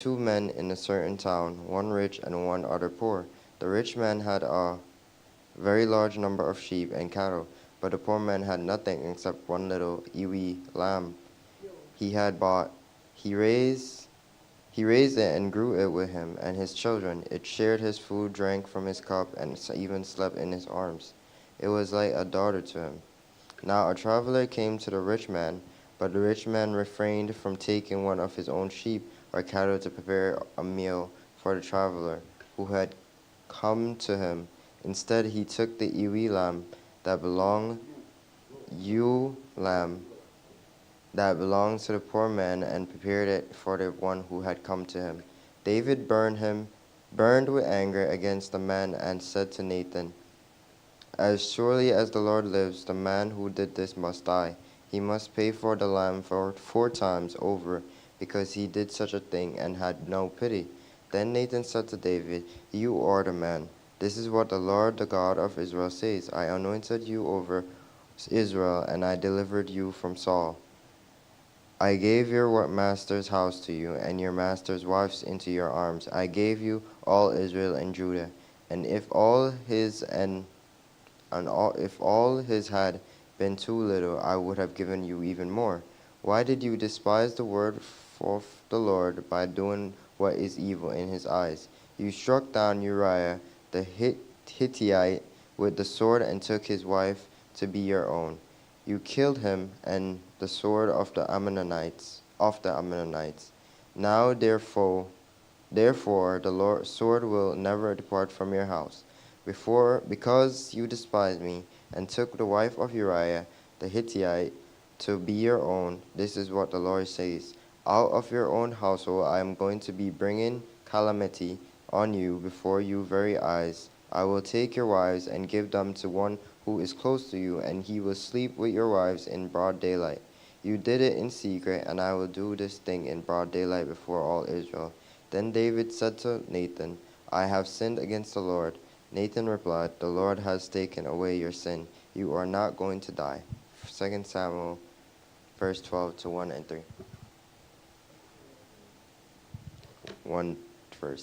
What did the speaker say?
two men in a certain town, one rich and one other poor. The rich man had a very large number of sheep and cattle, but the poor man had nothing except one little ewe lamb he had bought. He raised he raised it and grew it with him and his children. It shared his food, drank from his cup, and even slept in his arms. It was like a daughter to him. Now a traveler came to the rich man, but the rich man refrained from taking one of his own sheep or cattle to prepare a meal for the traveler who had come to him. Instead, he took the ewe lamb that belonged ewe lamb that belonged to the poor man and prepared it for the one who had come to him. David burned with anger against the man and said to Nathan, "As surely as the Lord lives, the man who did this must die. He must pay for the lamb for 4 times over, because he did such a thing and had no pity." Then Nathan said to David, "You are the man. This is what the Lord, the God of Israel, says. I anointed you over Israel, and I delivered you from Saul. I gave your master's house to you, and your master's wives into your arms. I gave you all Israel and Judah. And if all his had been too little, I would have given you even more. Why did you despise the word of the Lord by doing what is evil in his eyes? You struck down Uriah the Hittite with the sword and took his wife to be your own. You killed him and the sword of the Ammonites. Now therefore the Lord's sword will never depart from your house. Because you despised me and took the wife of Uriah the Hittite to be your own, this is what the Lord says. Out of your own household I am going to be bringing calamity on you before your very eyes. I will take your wives and give them to one who is close to you, and he will sleep with your wives in broad daylight. You did it in secret, and I will do this thing in broad daylight before all Israel." Then David said to Nathan, "I have sinned against the Lord." Nathan replied, "The Lord has taken away your sin. You are not going to die." 2 Samuel, verse 12 to 1 and 3. One verse.